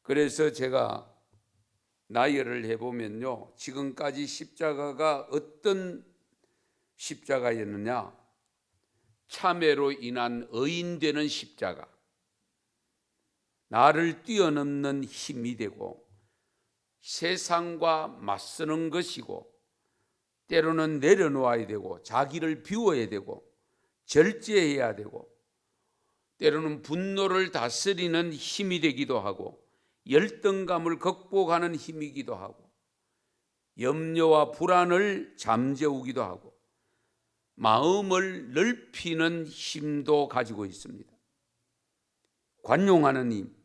그래서 제가 나열을 해보면요, 지금까지 십자가가 어떤 십자가였느냐? 참회로 인한 의인되는 십자가, 나를 뛰어넘는 힘이 되고 세상과 맞서는 것이고, 때로는 내려놓아야 되고 자기를 비워야 되고 절제해야 되고, 때로는 분노를 다스리는 힘이 되기도 하고 열등감을 극복하는 힘이기도 하고, 염려와 불안을 잠재우기도 하고 마음을 넓히는 힘도 가지고 있습니다. 관용하는 힘,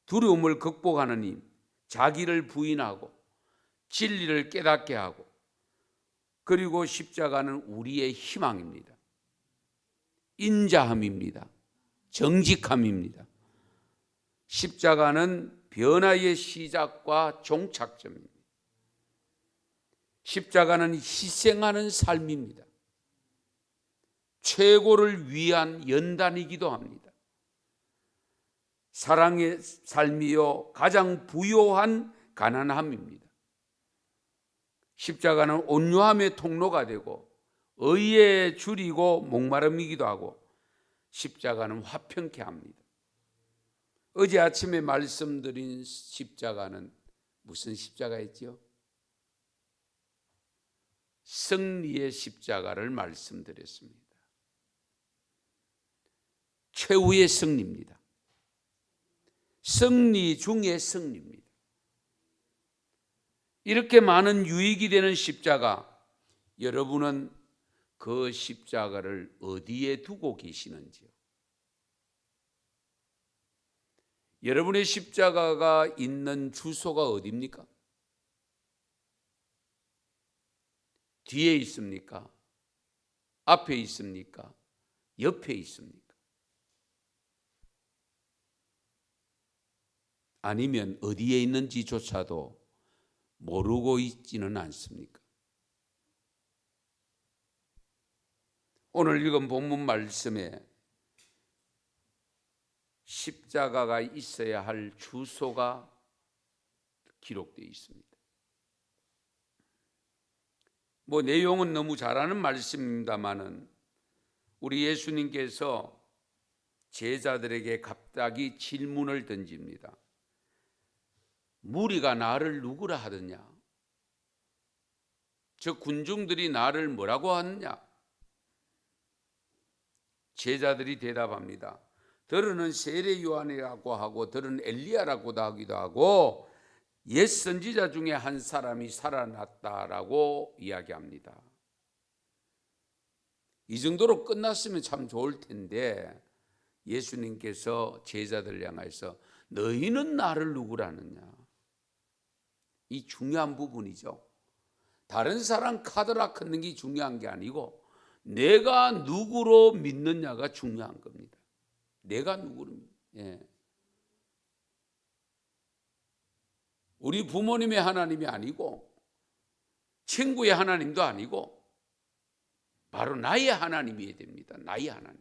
두려움을 극복하는 힘, 자기를 부인하고 진리를 깨닫게 하고, 그리고 십자가는 우리의 희망입니다. 인자함입니다. 정직함입니다. 십자가는 변화의 시작과 종착점입니다. 십자가는 희생하는 삶입니다. 최고를 위한 연단이기도 합니다. 사랑의 삶이요 가장 부요한 가난함입니다. 십자가는 온유함의 통로가 되고 의에 줄이고 목마름이기도 하고, 십자가는 화평케 합니다. 어제 아침에 말씀드린 십자가는 무슨 십자가였지요? 승리의 십자가를 말씀드렸습니다. 최후의 승리입니다. 승리 중의 승리입니다. 이렇게 많은 유익이 되는 십자가, 여러분은 그 십자가를 어디에 두고 계시는지요? 여러분의 십자가가 있는 주소가 어디입니까? 뒤에 있습니까? 앞에 있습니까? 옆에 있습니까? 아니면 어디에 있는지조차도 모르고 있지는 않습니까? 오늘 읽은 본문 말씀에 십자가가 있어야 할 주소가 기록되어 있습니다. 내용은 너무 잘 아는 말씀입니다만은, 우리 예수님께서 제자들에게 갑자기 질문을 던집니다. 무리가 나를 누구라 하더냐? 저 군중들이 나를 뭐라고 하느냐? 제자들이 대답합니다. 더러는 세례 요한이라고 하고, 더러는 엘리야라고도 하기도 하고, 옛 선지자 중에 한 사람이 살아났다라고 이야기합니다. 이 정도로 끝났으면 참 좋을 텐데, 예수님께서 제자들 향해서 너희는 나를 누구라느냐? 이 중요한 부분이죠. 다른 사람 카드라 끊는 게 중요한 게 아니고 내가 누구로 믿느냐가 중요한 겁니다. 내가 누구로 믿느냐. 우리 부모님의 하나님이 아니고 친구의 하나님도 아니고 바로 나의 하나님이어야 됩니다. 나의 하나님.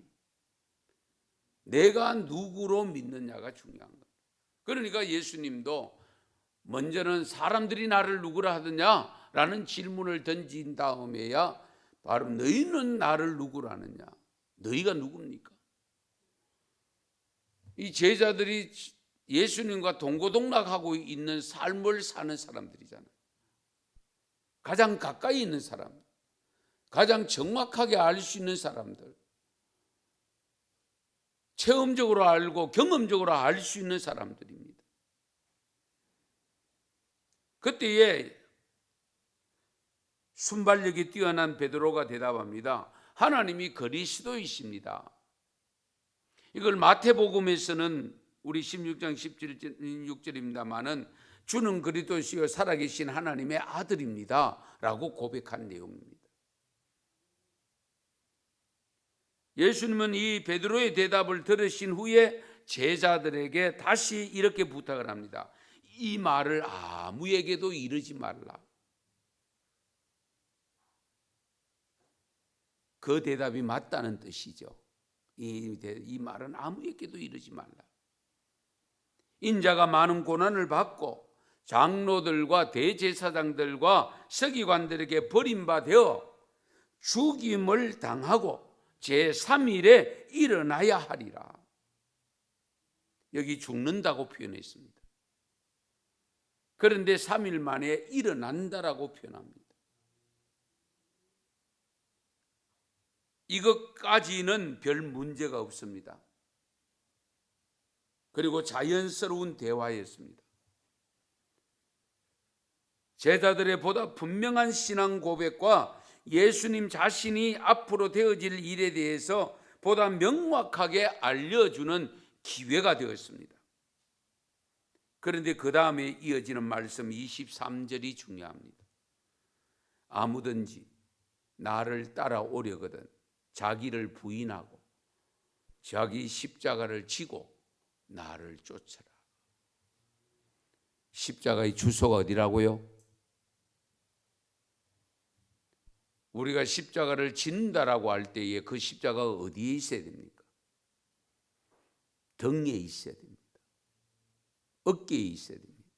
내가 누구로 믿느냐가 중요한 겁니다. 그러니까 예수님도 먼저는 사람들이 나를 누구라 하느냐라는 질문을 던진 다음에야 바로 너희는 나를 누구라느냐? 너희가 누굽니까? 이 제자들이 예수님과 동고동락하고 있는 삶을 사는 사람들이잖아요. 가장 가까이 있는 사람, 가장 정확하게 알 수 있는 사람들, 체험적으로 알고 경험적으로 알 수 있는 사람들입니다. 그때에 순발력이 뛰어난 베드로가 대답합니다. 하나님이 그리스도이십니다. 이걸 마태복음에서는 우리 16장 16절입니다만은 주는 그리스도시요 살아계신 하나님의 아들입니다 라고 고백한 내용입니다. 예수님은 이 베드로의 대답을 들으신 후에 제자들에게 다시 이렇게 부탁을 합니다. 이 말을 아무에게도 이르지 말라. 그 대답이 맞다는 뜻이죠. 이 말은 아무에게도 이르지 말라. 인자가 많은 고난을 받고 장로들과 대제사장들과 서기관들에게 버림받아 죽임을 당하고 제3일에 일어나야 하리라. 여기 죽는다고 표현했습니다. 그런데 3일 만에 일어난다라고 표현합니다. 이것까지는 별 문제가 없습니다. 그리고 자연스러운 대화였습니다. 제자들의 보다 분명한 신앙 고백과 예수님 자신이 앞으로 되어질 일에 대해서 보다 명확하게 알려주는 기회가 되었습니다. 그런데 그 다음에 이어지는 말씀 23절이 중요합니다. 아무든지 나를 따라오려거든 자기를 부인하고 자기 십자가를 지고 나를 쫓아라. 십자가의 주소가 어디라고요? 우리가 십자가를 진다라고 할 때에 그 십자가가 어디에 있어야 됩니까? 등에 있어야 됩니다. 어깨에 있어야 됩니다.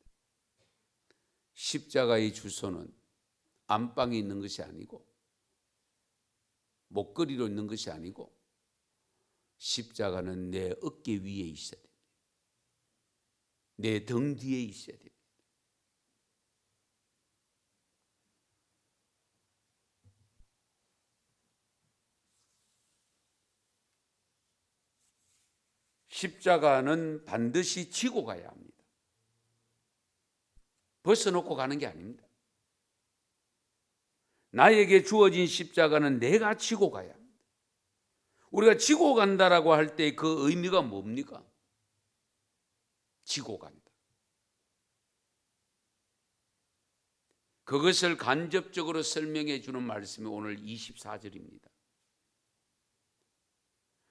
십자가의 주소는 안방에 있는 것이 아니고 목걸이로 있는 것이 아니고 십자가는 내 어깨 위에 있어야 됩니다. 내 등 뒤에 있어야 됩니다. 십자가는 반드시 지고 가야 합니다. 벗어놓고 가는 게 아닙니다. 나에게 주어진 십자가는 내가 지고 가야 합니다. 우리가 지고 간다라고 할 때 그 의미가 뭡니까? 지고 간다. 그것을 간접적으로 설명해 주는 말씀이 오늘 24절입니다.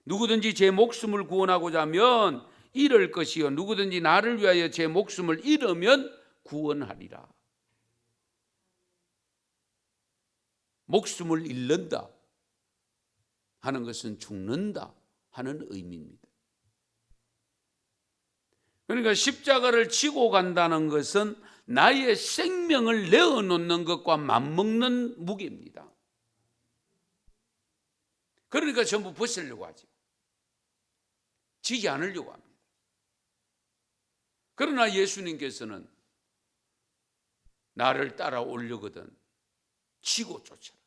누구든지 제 목숨을 구원하고자 하면 잃을 것이요 누구든지 나를 위하여 제 목숨을 잃으면 구원하리라. 목숨을 잃는다 하는 것은 죽는다 하는 의미입니다. 그러니까 십자가를 지고 간다는 것은 나의 생명을 내어놓는 것과 맞먹는 무게입니다. 그러니까 전부 벗으려고 하죠. 지지 않으려고 합니다. 그러나 예수님께서는 나를 따라오려거든 지고 쫓아라.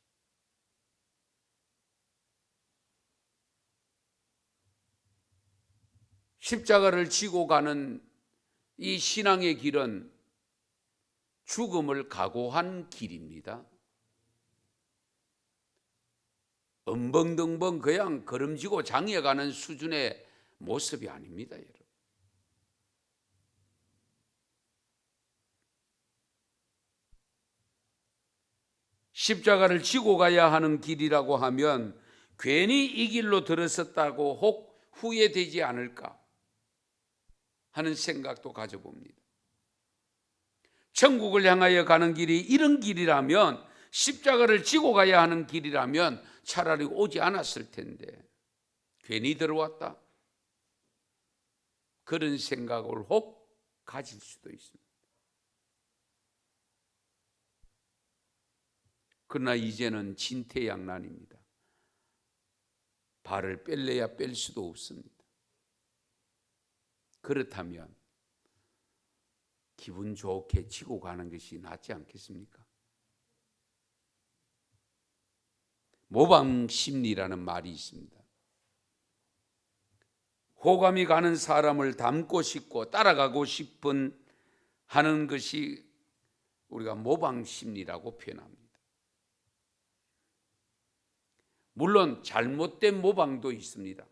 십자가를 지고 가는 이 신앙의 길은 죽음을 각오한 길입니다. 엄벙덩벙 그냥 걸음지고 장에 가는 수준의 모습이 아닙니다, 여러분. 십자가를 지고 가야 하는 길이라고 하면 괜히 이 길로 들어섰다고 혹 후회되지 않을까 하는 생각도 가져봅니다. 천국을 향하여 가는 길이 이런 길이라면, 십자가를 지고 가야 하는 길이라면 차라리 오지 않았을 텐데 괜히 들어왔다, 그런 생각을 혹 가질 수도 있습니다. 그러나 이제는 진퇴양난입니다. 발을 뺄래야 뺄 수도 없습니다. 그렇다면 기분 좋게 지고 가는 것이 낫지 않겠습니까? 모방심리라는 말이 있습니다. 호감이 가는 사람을 닮고 싶고 따라가고 싶은 하는 것이 우리가 모방심리라고 표현합니다. 물론 잘못된 모방도 있습니다.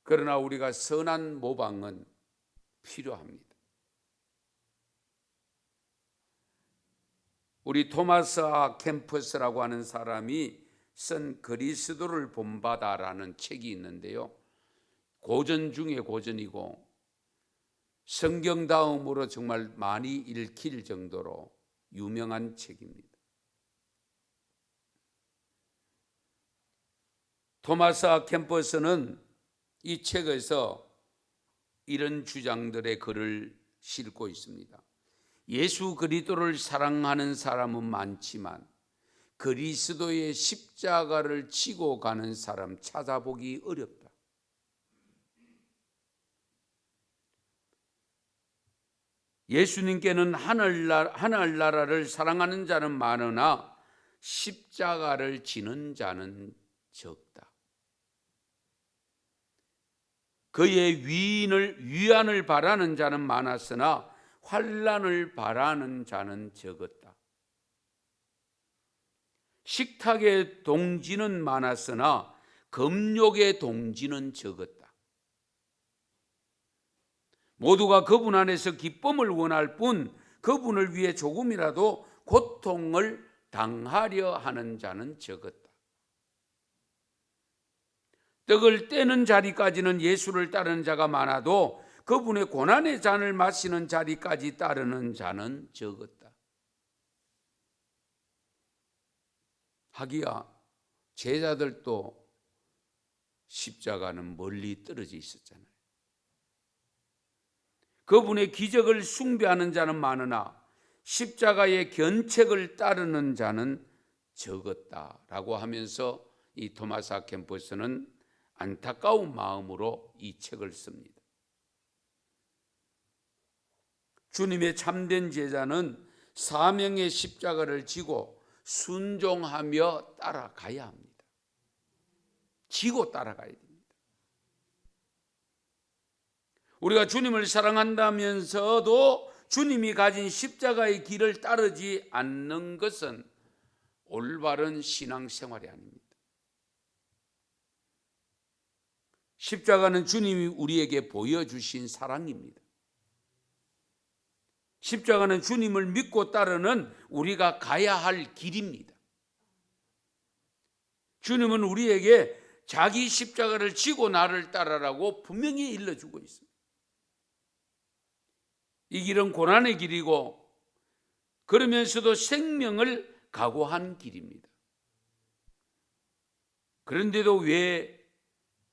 그러나 우리가 선한 모방은 필요합니다. 우리 토마스 캠퍼스라고 하는 사람이 쓴 그리스도를 본받아라는 책이 있는데요, 고전 중에 고전이고 성경 다음으로 정말 많이 읽힐 정도로 유명한 책입니다. 토마스 캠퍼스는 이 책에서 이런 주장들의 글을 싣고 있습니다. 예수 그리스도를 사랑하는 사람은 많지만 그리스도의 십자가를 지고 가는 사람 찾아보기 어렵다. 예수님께는 하늘나라를 사랑하는 자는 많으나 십자가를 지는 자는 적다. 그의 위안을 바라는 자는 많았으나 환난을 바라는 자는 적었다. 식탁의 동지는 많았으나 금욕의 동지는 적었다. 모두가 그분 안에서 기쁨을 원할 뿐 그분을 위해 조금이라도 고통을 당하려 하는 자는 적었다. 떡을 떼는 자리까지는 예수를 따르는 자가 많아도 그분의 고난의 잔을 마시는 자리까지 따르는 자는 적었다. 하기야 제자들도 십자가는 멀리 떨어져 있었잖아요. 그분의 기적을 숭배하는 자는 많으나 십자가의 견책을 따르는 자는 적었다라고 하면서 이 토마스 아 캠퍼스는 안타까운 마음으로 이 책을 씁니다. 주님의 참된 제자는 사명의 십자가를 지고 순종하며 따라가야 합니다. 지고 따라가야 됩니다. 우리가 주님을 사랑한다면서도 주님이 가진 십자가의 길을 따르지 않는 것은 올바른 신앙생활이 아닙니다. 십자가는 주님이 우리에게 보여주신 사랑입니다. 십자가는 주님을 믿고 따르는 우리가 가야 할 길입니다. 주님은 우리에게 자기 십자가를 지고 나를 따르라고 분명히 일러주고 있습니다. 이 길은 고난의 길이고 그러면서도 생명을 각오한 길입니다. 그런데도 왜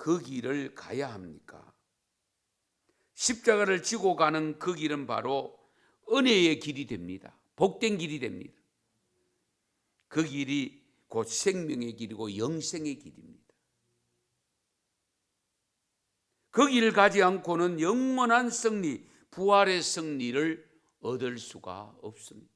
그 길을 가야 합니까? 십자가를 지고 가는 그 길은 바로 은혜의 길이 됩니다. 복된 길이 됩니다. 그 길이 곧 생명의 길이고 영생의 길입니다. 그 길을 가지 않고는 영원한 승리, 부활의 승리를 얻을 수가 없습니다.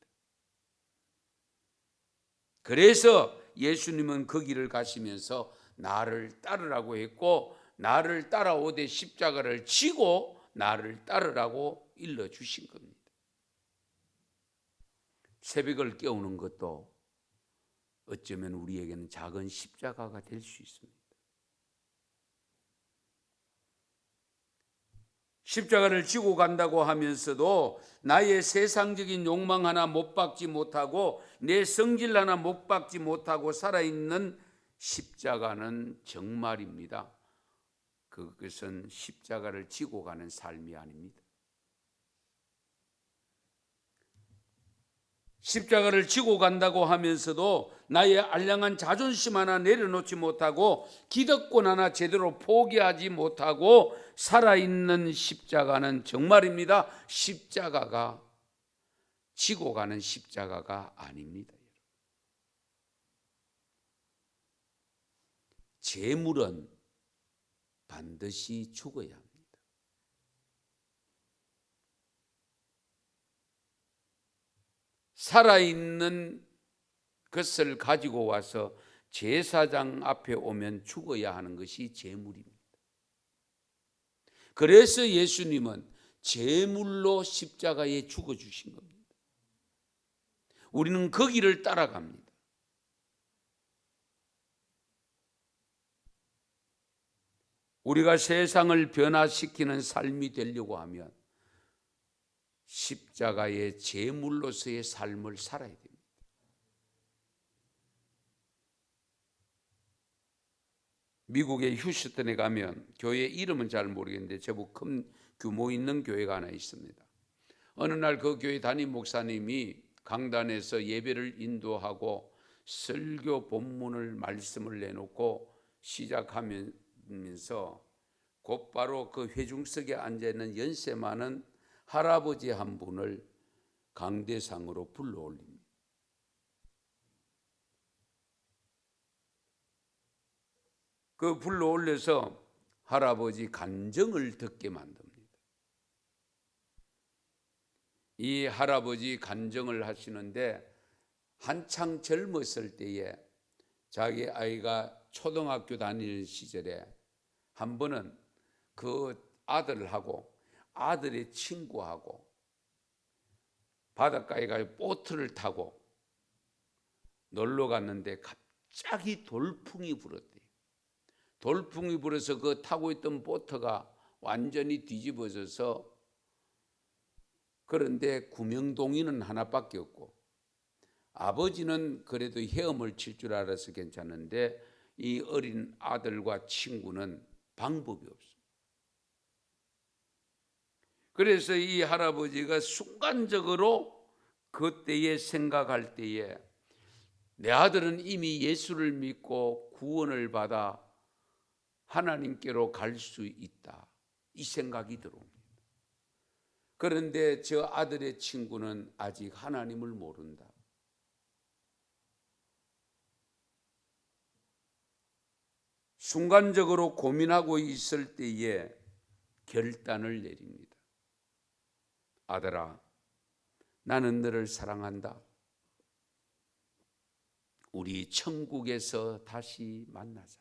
그래서 예수님은 그 길을 가시면서 나를 따르라고 했고 나를 따라오되 십자가를 지고 나를 따르라고 일러주신 겁니다. 새벽을 깨우는 것도 어쩌면 우리에게는 작은 십자가가 될 수 있습니다. 십자가를 지고 간다고 하면서도 나의 세상적인 욕망 하나 못 박지 못하고 내 성질 하나 못 박지 못하고 살아있는 십자가는 정말입니다. 그것은 십자가를 지고 가는 삶이 아닙니다. 십자가를 지고 간다고 하면서도 나의 알량한 자존심 하나 내려놓지 못하고 기득권 하나 제대로 포기하지 못하고 살아있는 십자가는 정말입니다. 십자가가 지고 가는 십자가가 아닙니다. 재물은 반드시 죽어야 합니다. 살아있는 것을 가지고 와서 제사장 앞에 오면 죽어야 하는 것이 제물입니다. 그래서 예수님은 제물로 십자가에 죽어주신 겁니다. 우리는 그 길을 따라갑니다. 우리가 세상을 변화시키는 삶이 되려고 하면 십자가의 제물로서의 삶을 살아야 됩니다. 미국의 휴스턴에 가면 교회 이름은 잘 모르겠는데 제법 큰 규모 있는 교회가 하나 있습니다. 어느 날 그 교회 담임 목사님이 강단에서 예배를 인도하고 설교 본문을 말씀을 내놓고 시작하면서 곧바로 그 회중석에 앉아있는 연세 많은 할아버지 한 분을 강대상으로 불러올립니다. 그 불러올려서 할아버지 간증을 듣게 만듭니다. 이 할아버지 간증을 하시는데 한창 젊었을 때에 자기 아이가 초등학교 다니는 시절에 한 번은 그 아들하고 아들의 친구하고 바닷가에 가 보트를 타고 놀러 갔는데 갑자기 돌풍이 불었대요. 돌풍이 불어서 그 타고 있던 보트가 완전히 뒤집어져서, 그런데 구명동이는 하나밖에 없고 아버지는 그래도 헤엄을 칠 줄 알아서 괜찮은데 이 어린 아들과 친구는 방법이 없어요. 그래서 이 할아버지가 순간적으로 그때에 생각할 때에 내 아들은 이미 예수를 믿고 구원을 받아 하나님께로 갈 수 있다, 이 생각이 들어옵니다. 그런데 저 아들의 친구는 아직 하나님을 모른다. 순간적으로 고민하고 있을 때에 결단을 내립니다. 아들아, 나는 너를 사랑한다. 우리 천국에서 다시 만나자.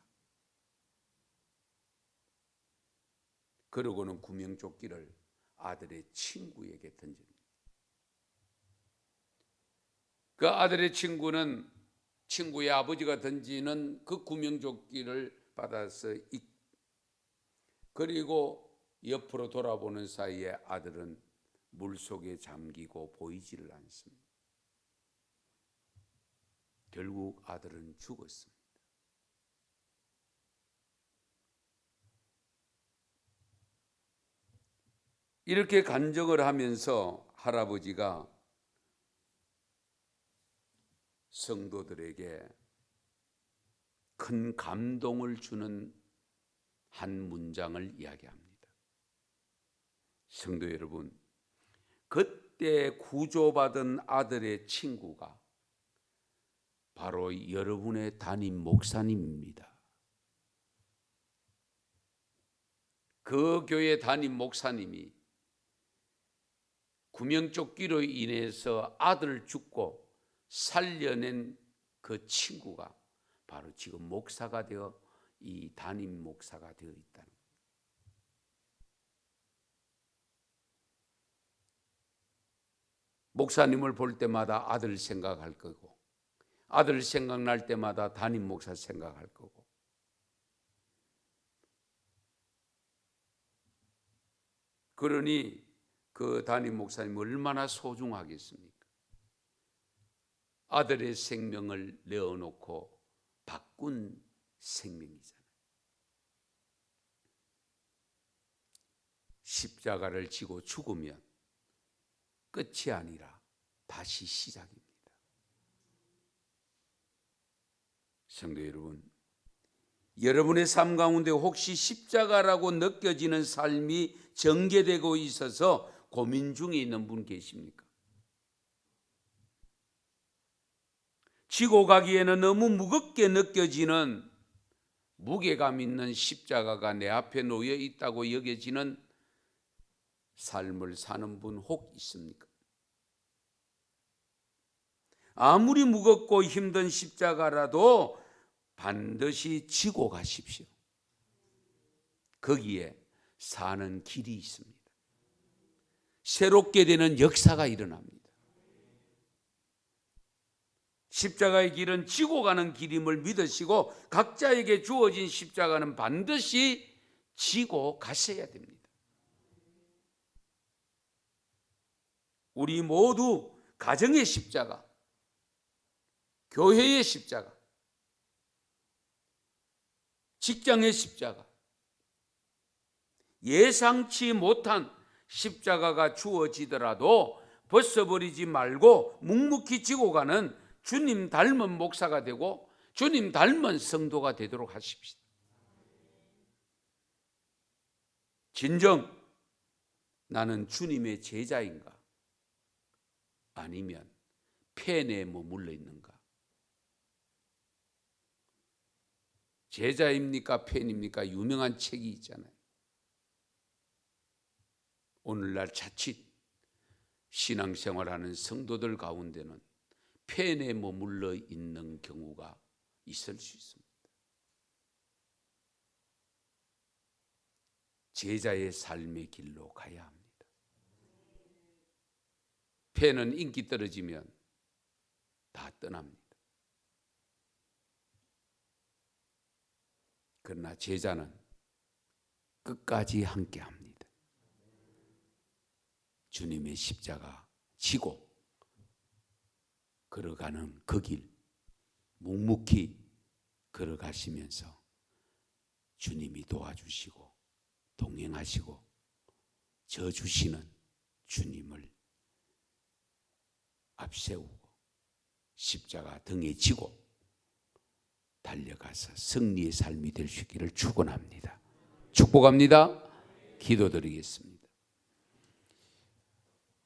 그러고는 구명조끼를 아들의 친구에게 던집니다. 그 아들의 친구는 친구의 아버지가 던지는 그 구명조끼를 받아서 그리고 옆으로 돌아보는 사이에 아들은 물속에 잠기고 보이지를 않습니다. 결국 아들은 죽었습니다. 이렇게 간증을 하면서 할아버지가 성도들에게 큰 감동을 주는 한 문장을 이야기합니다. 성도 여러분, 그때 구조받은 아들의 친구가 바로 여러분의 담임 목사님입니다. 그 교회 담임 목사님이 구명조끼로 인해서 아들을 죽고 살려낸 그 친구가 바로 지금 목사가 되어 이 담임 목사가 되어 있다는 거예요. 목사님을 볼 때마다 아들 생각할 거고, 아들 생각날 때마다 담임 목사 생각할 거고, 그러니 그 담임 목사님 얼마나 소중하겠습니까? 아들의 생명을 내어놓고 바꾼 생명이잖아요. 십자가를 지고 죽으면 끝이 아니라 다시 시작입니다. 성도 여러분, 여러분의 삶 가운데 혹시 십자가라고 느껴지는 삶이 전개되고 있어서 고민 중에 있는 분 계십니까? 지고 가기에는 너무 무겁게 느껴지는 무게감 있는 십자가가 내 앞에 놓여 있다고 여겨지는 삶을 사는 분 혹 있습니까? 아무리 무겁고 힘든 십자가라도 반드시 지고 가십시오. 거기에 사는 길이 있습니다. 새롭게 되는 역사가 일어납니다. 십자가의 길은 지고 가는 길임을 믿으시고 각자에게 주어진 십자가는 반드시 지고 가셔야 됩니다. 우리 모두 가정의 십자가, 교회의 십자가, 직장의 십자가, 예상치 못한 십자가가 주어지더라도 벗어버리지 말고 묵묵히 지고 가는 주님 닮은 목사가 되고 주님 닮은 성도가 되도록 하십시오. 진정 나는 주님의 제자인가? 아니면 펜에 머물러 있는가? 제자입니까? 펜입니까? 유명한 책이 있잖아요. 오늘날 자칫 신앙생활하는 성도들 가운데는 펜에 머물러 있는 경우가 있을 수 있습니다. 제자의 삶의 길로 가야 합니다. 펜은 인기 떨어지면 다 떠납니다. 그러나 제자는 끝까지 함께합니다. 주님의 십자가 지고 걸어가는 그 길 묵묵히 걸어가시면서 주님이 도와주시고 동행하시고 져주시는 주님을 앞세우고 십자가 등에 지고 달려가서 승리의 삶이 될 수 있기를 축원합니다. 축복합니다. 기도드리겠습니다.